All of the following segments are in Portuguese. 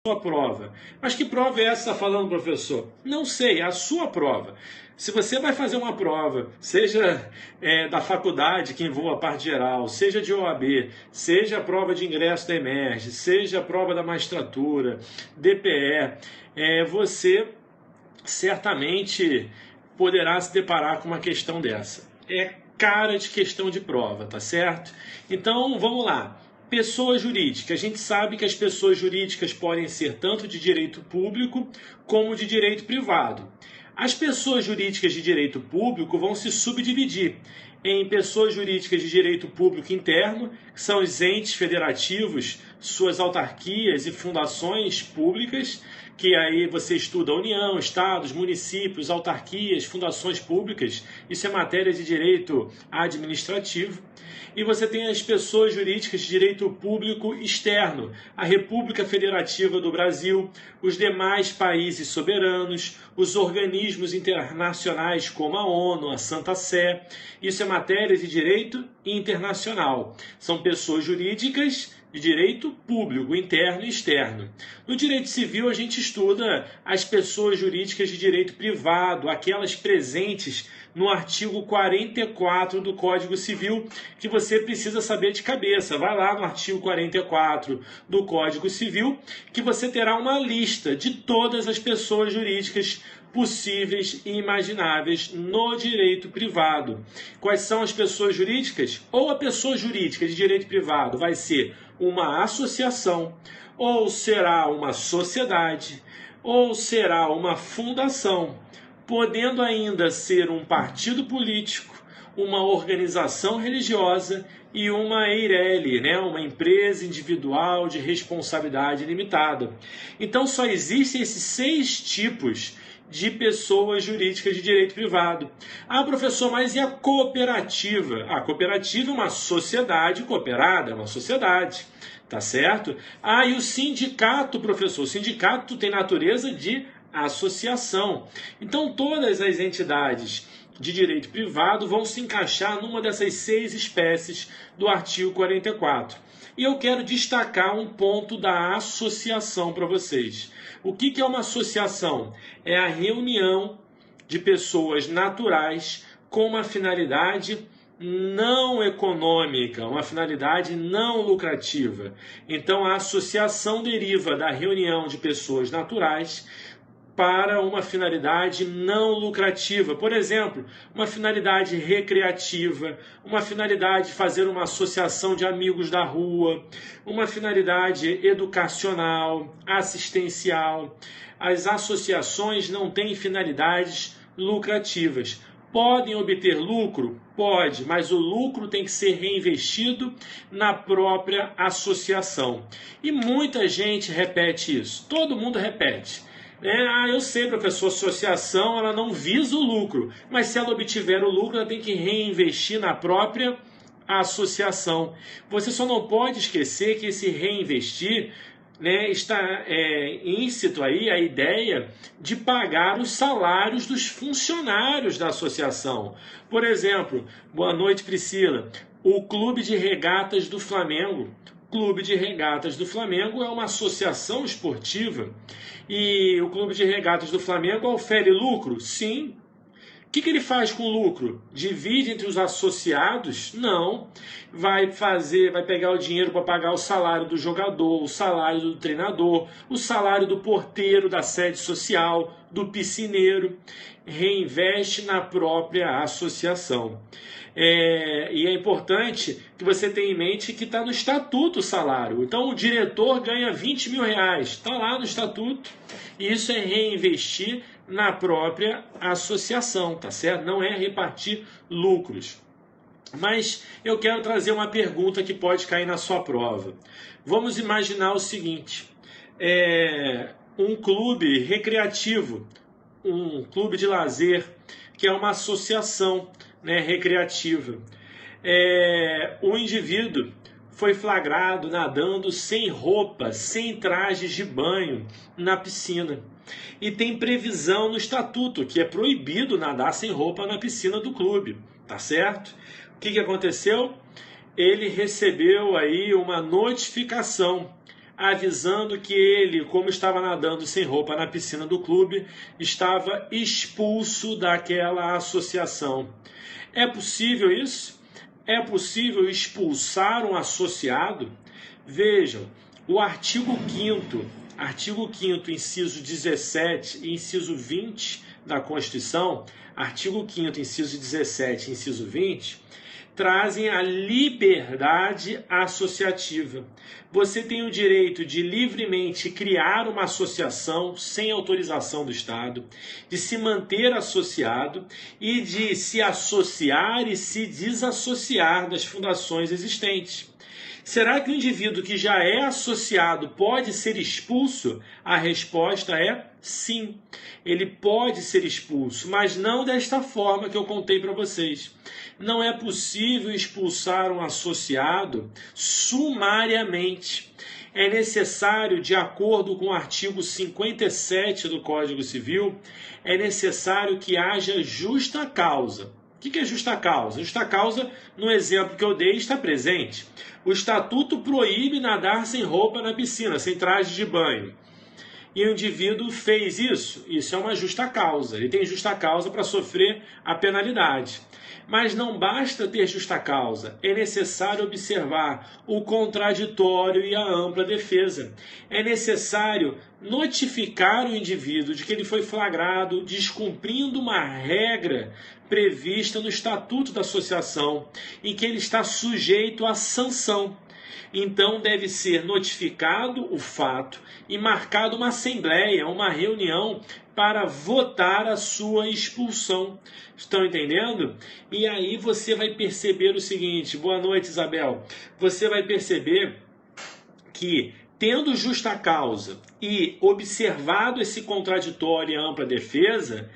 sua prova. Mas que prova é essa que está falando, professor? Não sei, é a sua prova. Se você vai fazer uma prova, seja da faculdade, que envolva a parte geral, seja de OAB, seja a prova de ingresso da EMERGE, seja a prova da magistratura, DPE, você certamente poderá se deparar com uma questão dessa. É cara de questão de prova, tá certo? Então, vamos lá. Pessoa jurídica. A gente sabe que as pessoas jurídicas podem ser tanto de direito público como de direito privado. As pessoas jurídicas de direito público vão se subdividir em pessoas jurídicas de direito público interno, que são os entes federativos, suas autarquias e fundações públicas, que aí você estuda a União, estados, municípios, autarquias, fundações públicas, isso é matéria de direito administrativo. E você tem as pessoas jurídicas de direito público externo, a República Federativa do Brasil, os demais países soberanos, os organismos internacionais como a ONU, a Santa Sé. Isso é matéria de direito internacional. São pessoas jurídicas de direito público, interno e externo. No direito civil, a gente estuda as pessoas jurídicas de direito privado, aquelas presentes no artigo 44 do Código Civil, que você precisa saber de cabeça. Vai lá no artigo 44 do Código Civil, que você terá uma lista de todas as pessoas jurídicas possíveis e imagináveis no direito privado. Quais são as pessoas jurídicas? Ou a pessoa jurídica de direito privado vai ser uma associação, ou será uma sociedade, ou será uma fundação, podendo ainda ser um partido político, uma organização religiosa e uma EIRELI, uma empresa individual de responsabilidade limitada. Então só existem esses 6 tipos de pessoas jurídicas de direito privado. Ah, professor, mas e a cooperativa? A cooperativa é uma sociedade cooperada, é uma sociedade, tá certo? Ah, e o sindicato, professor? O sindicato tem natureza de associação. Então, todas as entidades de direito privado vão se encaixar numa dessas 6 espécies do artigo 44. E eu quero destacar um ponto da associação para vocês. O que é uma associação? É a reunião de pessoas naturais com uma finalidade não econômica, uma finalidade não lucrativa. Então, a associação deriva da reunião de pessoas naturais para uma finalidade não lucrativa. Por exemplo, uma finalidade recreativa, uma finalidade de fazer uma associação de amigos da rua, uma finalidade educacional, assistencial. As associações não têm finalidades lucrativas. Podem obter lucro? Pode, mas o lucro tem que ser reinvestido na própria associação. E muita gente repete isso. Todo mundo repete. Eu sei, professor, associação ela não visa o lucro, mas se ela obtiver o lucro, ela tem que reinvestir na própria associação. Você só não pode esquecer que esse reinvestir está íncito aí a ideia de pagar os salários dos funcionários da associação. Por exemplo, boa noite, Priscila, o Clube de Regatas do Flamengo. Clube de Regatas do Flamengo é uma associação esportiva e o Clube de Regatas do Flamengo ofere lucro? Sim. O que ele faz com o lucro? Divide entre os associados? Não. Vai pegar o dinheiro para pagar o salário do jogador, o salário do treinador, o salário do porteiro da sede social, do piscineiro. Reinveste na própria associação. E é importante que você tenha em mente que está no estatuto o salário. Então o diretor ganha 20 mil reais, está lá no estatuto. E isso é reinvestir na própria associação, tá certo? Não é repartir lucros. Mas eu quero trazer uma pergunta que pode cair na sua prova. Vamos imaginar o seguinte: um clube recreativo, um clube de lazer, que é uma associação recreativa. O indivíduo foi flagrado nadando sem roupa, sem trajes de banho na piscina. E tem previsão no estatuto que é proibido nadar sem roupa na piscina do clube, tá certo? O que aconteceu? Ele recebeu aí uma notificação avisando que ele, como estava nadando sem roupa na piscina do clube, estava expulso daquela associação. É possível isso? É possível expulsar um associado? Vejam, o artigo 5º, inciso 17 e inciso 20 da Constituição, artigo 5º, inciso 17 e inciso 20, trazem a liberdade associativa. Você tem o direito de livremente criar uma associação sem autorização do Estado, de se manter associado e de se associar e se desassociar das fundações existentes. Será que o indivíduo que já é associado pode ser expulso? A resposta é sim. Ele pode ser expulso, mas não desta forma que eu contei para vocês. Não é possível expulsar um associado sumariamente. É necessário, de acordo com o artigo 57 do Código Civil, é necessário que haja justa causa. O que é justa causa? Justa causa, no exemplo que eu dei, está presente. O Estatuto proíbe nadar sem roupa na piscina, sem traje de banho. E o indivíduo fez isso. Isso é uma justa causa. Ele tem justa causa para sofrer a penalidade. Mas não basta ter justa causa, é necessário observar o contraditório e a ampla defesa. É necessário notificar o indivíduo de que ele foi flagrado descumprindo uma regra prevista no Estatuto da Associação, em que ele está sujeito à sanção. Então deve ser notificado o fato e marcado uma assembleia, uma reunião para votar a sua expulsão. Estão entendendo? E aí você vai perceber o seguinte, boa noite, Isabel, você vai perceber que, tendo justa causa e observado esse contraditório e ampla defesa,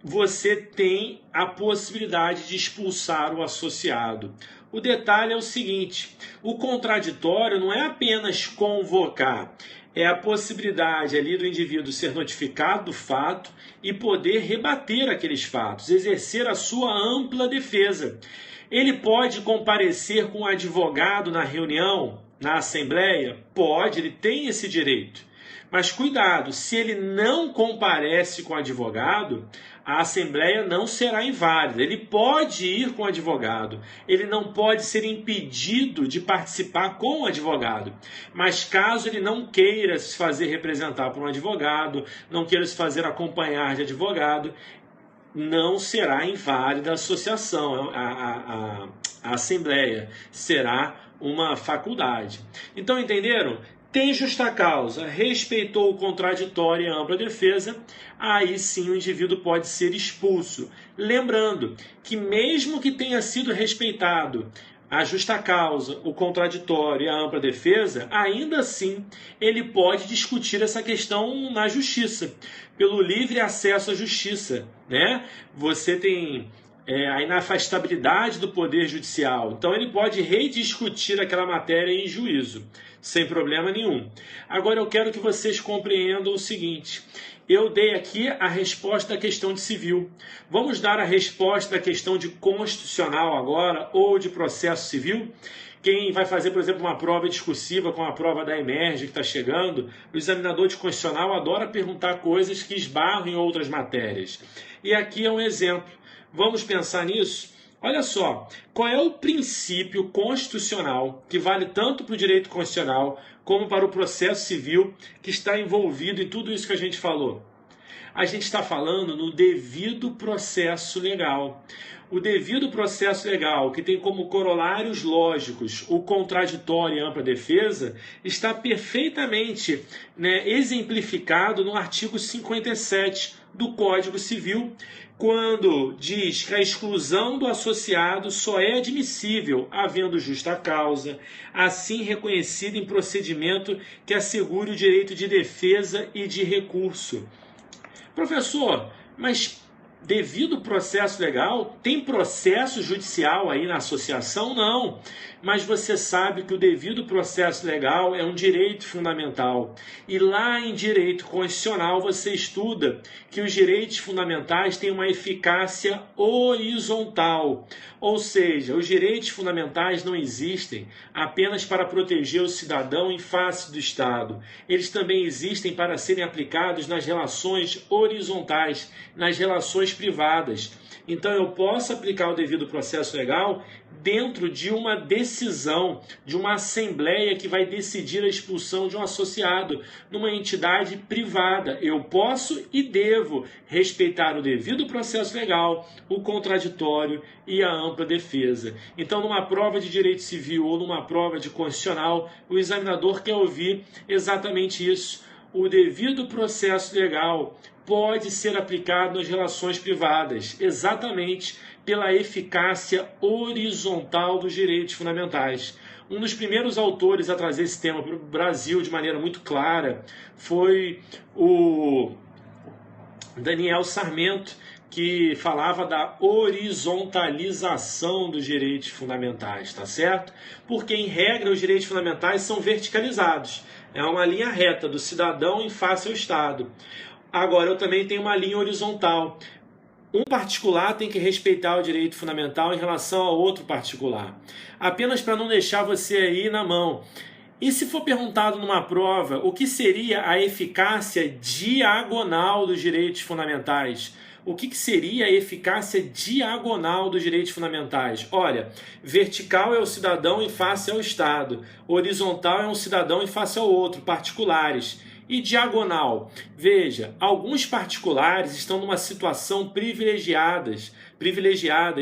você tem a possibilidade de expulsar o associado. O detalhe é o seguinte, o contraditório não é apenas convocar, é a possibilidade ali do indivíduo ser notificado do fato e poder rebater aqueles fatos, exercer a sua ampla defesa. Ele pode comparecer com um advogado na reunião, na assembleia? Pode, ele tem esse direito. Mas cuidado, se ele não comparece com o advogado, a assembleia não será inválida. Ele pode ir com o advogado, ele não pode ser impedido de participar com o advogado. Mas caso ele não queira se fazer representar por um advogado, não queira se fazer acompanhar de advogado, não será inválida a associação, a assembleia será uma faculdade. Então, entenderam? Tem justa causa, respeitou o contraditório e a ampla defesa, aí sim o indivíduo pode ser expulso. Lembrando que mesmo que tenha sido respeitado a justa causa, o contraditório e a ampla defesa, ainda assim ele pode discutir essa questão na justiça, pelo livre acesso à justiça, né? Você tem a inafastabilidade do poder judicial, então ele pode rediscutir aquela matéria em juízo, sem problema nenhum. Agora eu quero que vocês compreendam o seguinte, eu dei aqui a resposta da questão de civil. Vamos dar a resposta da questão de constitucional agora, ou de processo civil? Quem vai fazer, por exemplo, uma prova discursiva com a prova da Emerge que está chegando, o examinador de constitucional adora perguntar coisas que esbarram em outras matérias. E aqui é um exemplo. Vamos pensar nisso? Olha só, qual é o princípio constitucional que vale tanto para o direito constitucional como para o processo civil que está envolvido em tudo isso que a gente falou? A gente está falando no devido processo legal. O devido processo legal, que tem como corolários lógicos o contraditório e a ampla defesa, está perfeitamente exemplificado no artigo 57 do Código Civil, quando diz que a exclusão do associado só é admissível havendo justa causa, assim reconhecida em procedimento que assegure o direito de defesa e de recurso. Professor, mas devido ao processo legal, tem processo judicial aí na associação? Não. mas você sabe que o devido processo legal é um direito fundamental. E lá em direito constitucional você estuda que os direitos fundamentais têm uma eficácia horizontal. Ou seja, os direitos fundamentais não existem apenas para proteger o cidadão em face do Estado. Eles também existem para serem aplicados nas relações horizontais, nas relações privadas. Então eu posso aplicar o devido processo legal dentro de uma decisão, de uma assembleia que vai decidir a expulsão de um associado numa entidade privada. Eu posso e devo respeitar o devido processo legal, o contraditório e a ampla defesa. Então, numa prova de direito civil ou numa prova de constitucional, o examinador quer ouvir exatamente isso. O devido processo legal pode ser aplicado nas relações privadas, exatamente pela eficácia horizontal dos direitos fundamentais. Um dos primeiros autores a trazer esse tema para o Brasil de maneira muito clara foi o Daniel Sarmento, que falava da horizontalização dos direitos fundamentais, tá certo? Porque, em regra, os direitos fundamentais são verticalizados. É uma linha reta do cidadão em face ao Estado. Agora, eu também tenho uma linha horizontal. Um particular tem que respeitar o direito fundamental em relação a outro particular. Apenas para não deixar você aí na mão. E se for perguntado numa prova o que seria a eficácia diagonal dos direitos fundamentais? O que seria a eficácia diagonal dos direitos fundamentais? Olha, vertical é o cidadão em face ao Estado, horizontal é um cidadão em face ao outro, particulares. E diagonal? Veja, alguns particulares estão numa situação privilegiada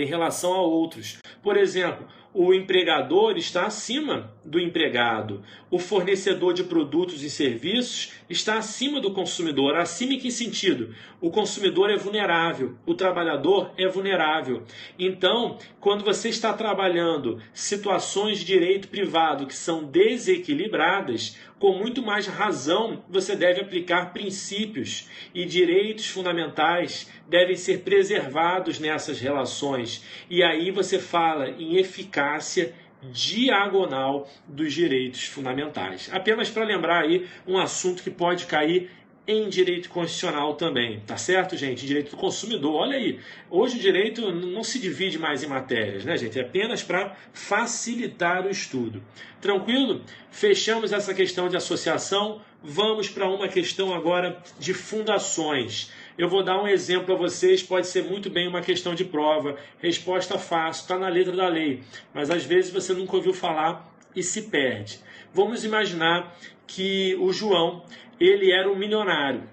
em relação a outros. Por exemplo, o empregador está acima do empregado. O fornecedor de produtos e serviços está acima do consumidor. Acima em que sentido? O consumidor é vulnerável, o trabalhador é vulnerável. Então, quando você está trabalhando situações de direito privado que são desequilibradas, com muito mais razão você deve aplicar princípios e direitos fundamentais devem ser preservados nessas relações. E aí você fala em eficácia diagonal dos direitos fundamentais. Apenas para lembrar aí um assunto que pode cair em direito constitucional também, tá certo, gente? Direito do consumidor, olha aí. Hoje o direito não se divide mais em matérias, né, gente? É apenas para facilitar o estudo. Tranquilo? Fechamos essa questão de associação. Vamos para uma questão agora de fundações. Eu vou dar um exemplo a vocês, pode ser muito bem uma questão de prova. Resposta fácil, está na letra da lei. Mas às vezes você nunca ouviu falar e se perde. Vamos imaginar que o João, ele era um milionário.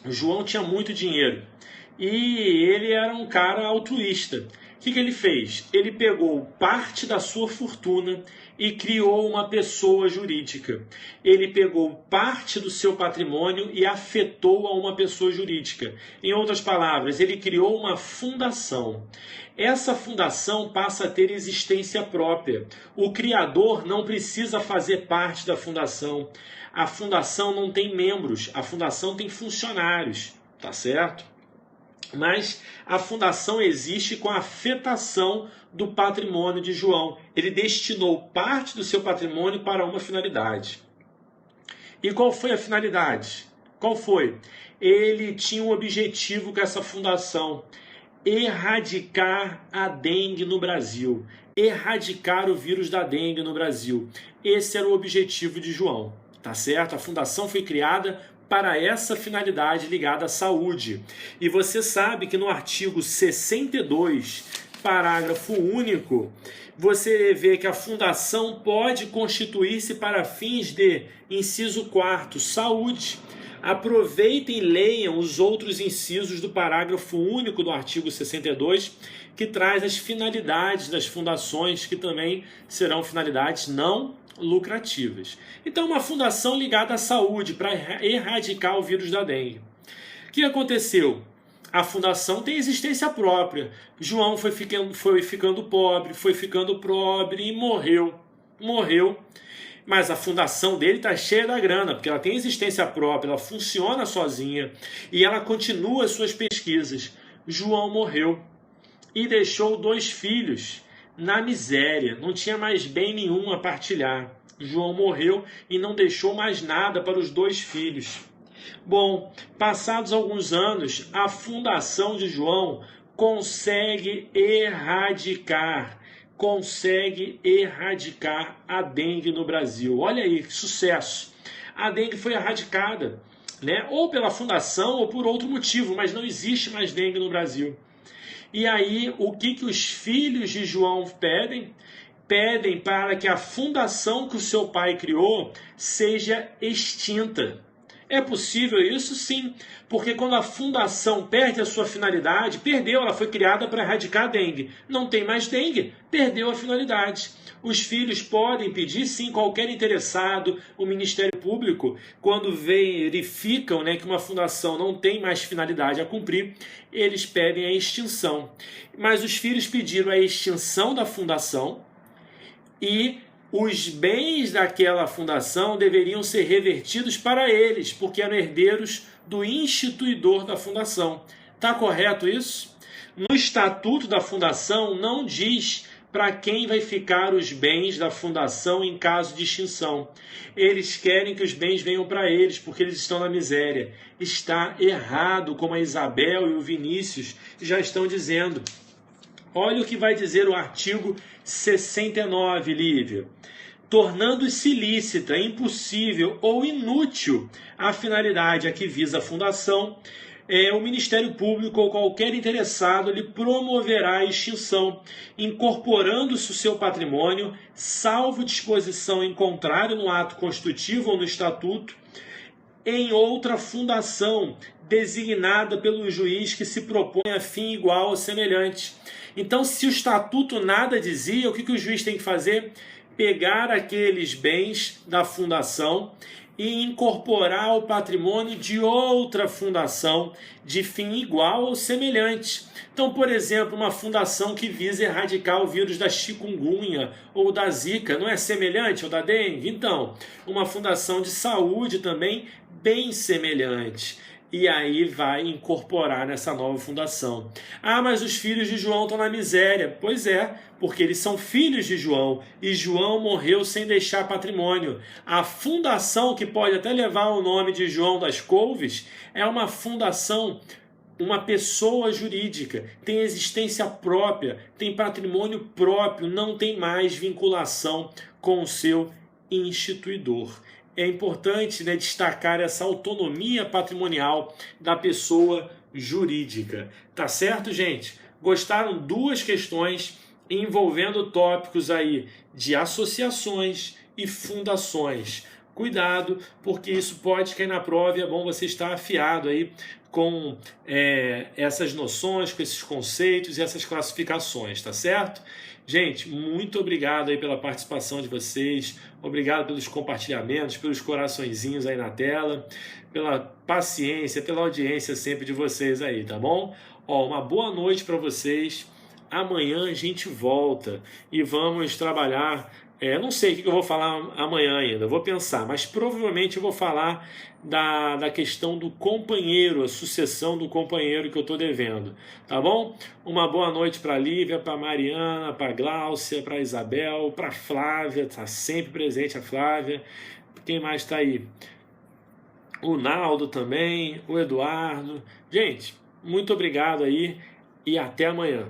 O João tinha muito dinheiro. E ele era um cara altruísta. O que ele fez? Ele pegou parte da sua fortuna e criou uma pessoa jurídica. Ele pegou parte do seu patrimônio e afetou a uma pessoa jurídica. Em outras palavras, ele criou uma fundação. Essa fundação passa a ter existência própria. O criador não precisa fazer parte da fundação. A fundação não tem membros, a fundação tem funcionários, tá certo? Mas a fundação existe com a afetação do patrimônio de João. Ele destinou parte do seu patrimônio para uma finalidade. E qual foi a finalidade? Qual foi? Ele tinha um objetivo com essa fundação: erradicar a dengue no Brasil. Erradicar o vírus da dengue no Brasil. Esse era o objetivo de João, tá certo? A fundação foi criada para essa finalidade ligada à saúde. E você sabe que no artigo 62, parágrafo único, você vê que a fundação pode constituir-se para fins de, inciso 4º, saúde. Aproveitem e leiam os outros incisos do parágrafo único do artigo 62, que traz as finalidades das fundações, que também serão finalidades não lucrativas. Então, uma fundação ligada à saúde para erradicar o vírus da dengue. O que aconteceu? A fundação tem existência própria. João foi ficando pobre e morreu. Mas a fundação dele está cheia da grana, porque ela tem existência própria, ela funciona sozinha e ela continua as suas pesquisas. João morreu e deixou 2 filhos. na miséria, não tinha mais bem nenhum a partilhar. João morreu e não deixou mais nada para os 2 filhos. Bom, passados alguns anos, a fundação de João consegue erradicar a dengue no Brasil. Olha aí, que sucesso! A dengue foi erradicada, né? Ou pela fundação ou por outro motivo, mas não existe mais dengue no Brasil. E aí, o que os filhos de João pedem? Pedem para que a fundação que o seu pai criou seja extinta. É possível isso? Sim, porque quando a fundação perde a sua finalidade, perdeu, ela foi criada para erradicar a dengue. Não tem mais dengue, perdeu a finalidade. Os filhos podem pedir, sim, qualquer interessado, o Ministério Público, quando verificam, né, que uma fundação não tem mais finalidade a cumprir, eles pedem a extinção. Mas os filhos pediram a extinção da fundação e os bens daquela fundação deveriam ser revertidos para eles, porque eram herdeiros do instituidor da fundação. Está correto isso? No estatuto da fundação não diz para quem vai ficar os bens da fundação em caso de extinção. Eles querem que os bens venham para eles, porque eles estão na miséria. Está errado, como a Isabel e o Vinícius já estão dizendo. Olha o que vai dizer o artigo 69, Lívia. Tornando-se ilícita, impossível ou inútil a finalidade a que visa a fundação, o Ministério Público ou qualquer interessado lhe promoverá a extinção, incorporando-se o seu patrimônio, salvo disposição em contrário no ato constitutivo ou no estatuto, em outra fundação designada pelo juiz que se propõe a fim igual ou semelhante. Então, se o estatuto nada dizia, o que o juiz tem que fazer? Pegar aqueles bens da fundação e incorporar ao patrimônio de outra fundação de fim igual ou semelhante. Então, por exemplo, uma fundação que visa erradicar o vírus da chikungunya ou da zika, não é semelhante ao da dengue? Então, uma fundação de saúde também bem semelhante. E aí vai incorporar nessa nova fundação. Ah, mas os filhos de João estão na miséria. Pois é, porque eles são filhos de João. E João morreu sem deixar patrimônio. A fundação, que pode até levar o nome de João das Couves, é uma fundação, uma pessoa jurídica. Tem existência própria, tem patrimônio próprio, não tem mais vinculação com o seu instituidor. É importante, né, destacar essa autonomia patrimonial da pessoa jurídica. Tá certo, gente? Gostaram? 2 questões envolvendo tópicos aí de associações e fundações. Cuidado, porque isso pode cair na prova e é bom você estar afiado aí com essas noções, com esses conceitos e essas classificações, tá certo? Gente, muito obrigado aí pela participação de vocês, obrigado pelos compartilhamentos, pelos coraçõezinhos aí na tela, pela paciência, pela audiência sempre de vocês aí, tá bom? Ó, uma boa noite para vocês, amanhã a gente volta e vamos trabalhar, não sei o que eu vou falar amanhã ainda, vou pensar, mas provavelmente eu vou falar da questão do companheiro, a sucessão do companheiro que eu estou devendo, tá bom? Uma boa noite para a Lívia, para a Mariana, para a Gláucia, para a Isabel, para a Flávia, está sempre presente a Flávia, quem mais está aí? O Naldo também, o Eduardo. Gente, muito obrigado aí e até amanhã.